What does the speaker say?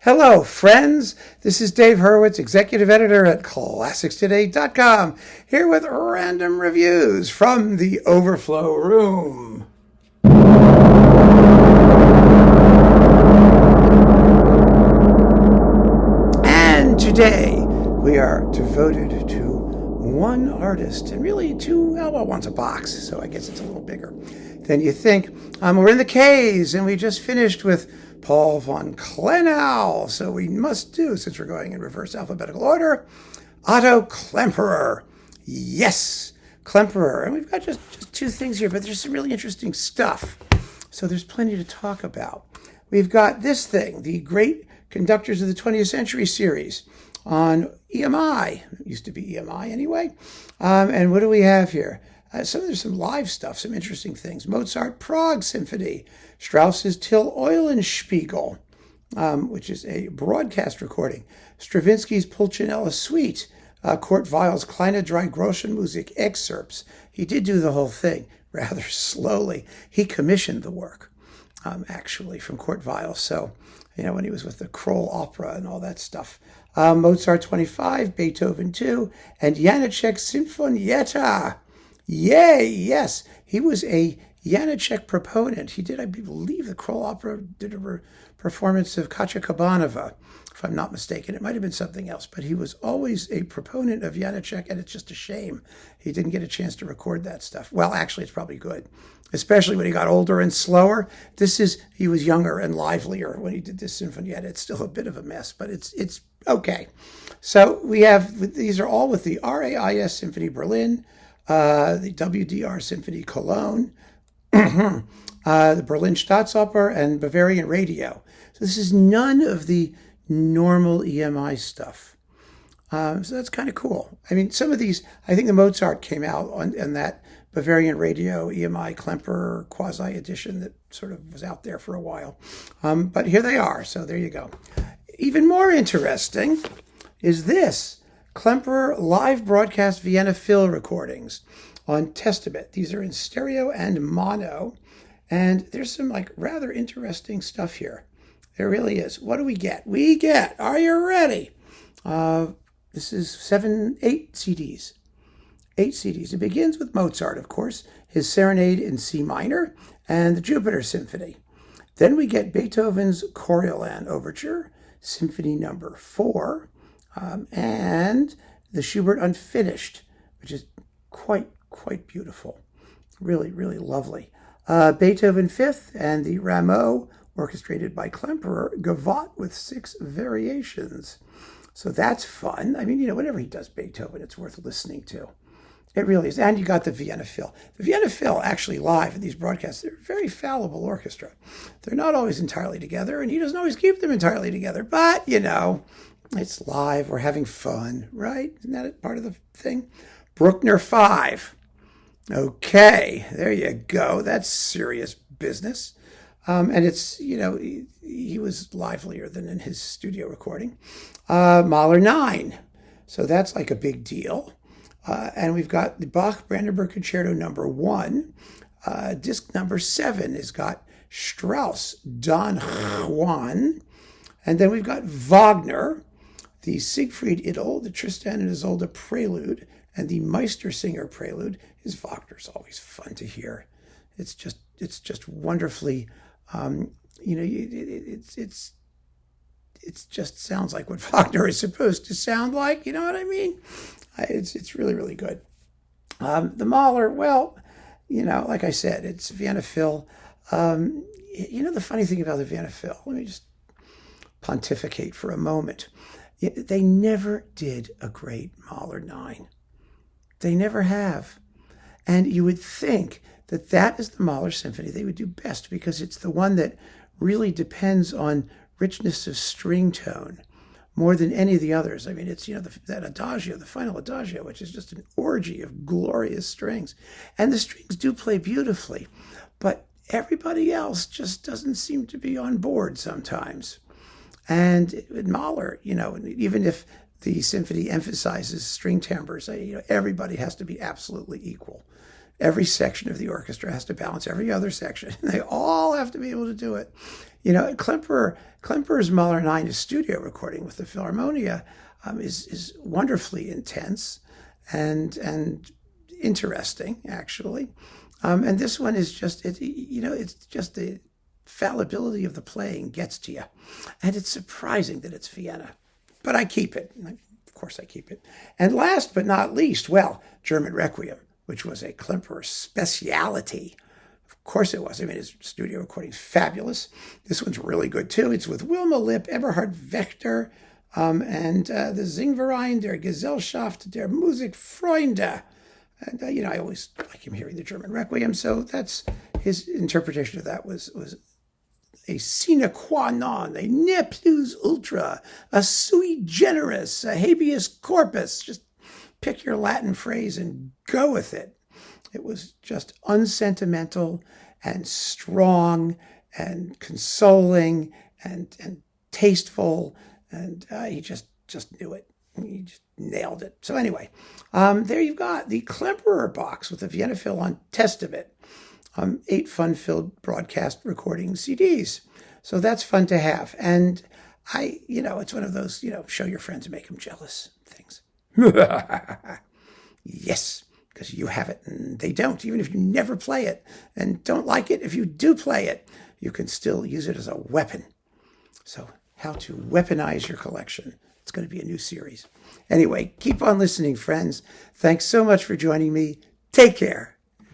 Hello, friends. This is Dave Hurwitz, executive editor at ClassicsToday.com, here with random reviews from the Overflow Room. And today we are devoted to one artist, and really two, well, one's a box, so I guess it's a little bigger than you think. We're in the K's, and we just finished with Paul von Klenau, so we must do, since we're going in reverse alphabetical order, Otto Klemperer. Yes, Klemperer. And we've got just two things here, but there's some really interesting stuff. So there's plenty to talk about. We've got this thing, the Great Conductors of the 20th Century series on EMI. It used to be EMI anyway. And what do we have here? There's some live stuff, some interesting things. Mozart Prague Symphony, Strauss's Till Eulenspiegel, which is a broadcast recording, Stravinsky's Pulcinella Suite, Kurt Weill's Kleine Drei Groschen Musik excerpts. He did do the whole thing rather slowly. He commissioned the work, actually, from Kurt Weill. So, when he was with the Kroll Opera and all that stuff. Mozart 25, Beethoven 2, and Janacek Sinfonietta. Yay, yes. He was a Janacek proponent. He did, I believe, the Kroll Opera did a performance of Copacabana, if I'm not mistaken. It might have been something else, but he was always a proponent of Janacek, and it's just a shame he didn't get a chance to record that stuff. Well, actually, it's probably good, especially when he got older and slower. He was younger and livelier when he did this Sinfonietta. It's still a bit of a mess, but it's okay. So these are all with the RAIS Symphony Berlin, the WDR Symphony Cologne, the Berlin Staatsoper, and Bavarian Radio. So this is none of the normal EMI stuff. So that's kind of cool. Some of these, I think the Mozart came out on that Bavarian Radio EMI Klemperer quasi edition that sort of was out there for a while. But here they are, so there you go. Even more interesting is this. Klemperer live broadcast Vienna Phil recordings on Testament. These are in stereo and mono, and there's some rather interesting stuff here. There really is. What do we get? Are you ready? This is 8 CDs. 8 CDs. It begins with Mozart, of course, his Serenade in C minor, and the Jupiter Symphony. Then we get Beethoven's Coriolan Overture, Symphony number 4, and the Schubert Unfinished, which is quite beautiful. Really, really lovely. Beethoven Fifth and the Rameau, orchestrated by Klemperer, Gavotte with 6 variations. So that's fun. Whenever he does Beethoven, it's worth listening to. It really is. And you got the Vienna Phil. The Vienna Phil, actually live in these broadcasts, they're a very fallible orchestra. They're not always entirely together, and he doesn't always keep them entirely together. But, it's live. We're having fun, right? Isn't that part of the thing? Bruckner 5. Okay, there you go. That's serious business. And it's, he was livelier than in his studio recording. Mahler 9. So that's a big deal. And we've got the Bach Brandenburg Concerto number 1. Disc number 7 has got Strauss, Don Juan. And then we've got Wagner, the Siegfried Idyll, the Tristan and Isolde Prelude, and the Meistersinger Prelude. His Wagner's always fun to hear. It's just wonderfully, it just sounds like what Wagner is supposed to sound like. You know what I mean? It's really, really good. The Mahler, well, like I said, it's Vienna Phil. The funny thing about the Vienna Phil, let me just pontificate for a moment. They never did a great Mahler 9. They never have. And you would think that is the Mahler symphony they would do best, because it's the one that really depends on richness of string tone more than any of the others. It's, that adagio, the final adagio, which is just an orgy of glorious strings. And the strings do play beautifully, but everybody else just doesn't seem to be on board sometimes. And Mahler, even if the symphony emphasizes string timbres, everybody has to be absolutely equal. every section of the orchestra has to balance every other section. They all have to be able to do it. You know, Klemperer's Mahler 9 is studio recording with the Philharmonia is wonderfully intense and interesting, actually. And this one is just, it's just the fallibility of the playing gets to you. And it's surprising that it's Vienna. But I keep it. Of course I keep it. And last but not least, well, German Requiem, which was a Klemperer speciality. Of course it was. I mean, his studio recording's fabulous. This one's really good, too. It's with Wilma Lipp, Eberhard Wächter, and the Singverein der Gesellschaft der Musikfreunde. And, I always like him hearing the German Requiem, so that's his interpretation of that was a sine qua non, a ne plus ultra, a sui generis, a habeas corpus. Just pick your Latin phrase and go with it. It was just unsentimental and strong and consoling and tasteful, and he just knew it. He just nailed it. So anyway, there you've got the Klemperer box with the Vienna Phil on Testament. 8 fun-filled broadcast recording CDs. So that's fun to have. And it's one of those, show your friends and make them jealous things. Yes, because you have it and they don't, even if you never play it and don't like it. If you do play it, you can still use it as a weapon. So how to weaponize your collection. It's going to be a new series. Anyway, keep on listening, friends. Thanks so much for joining me. Take care.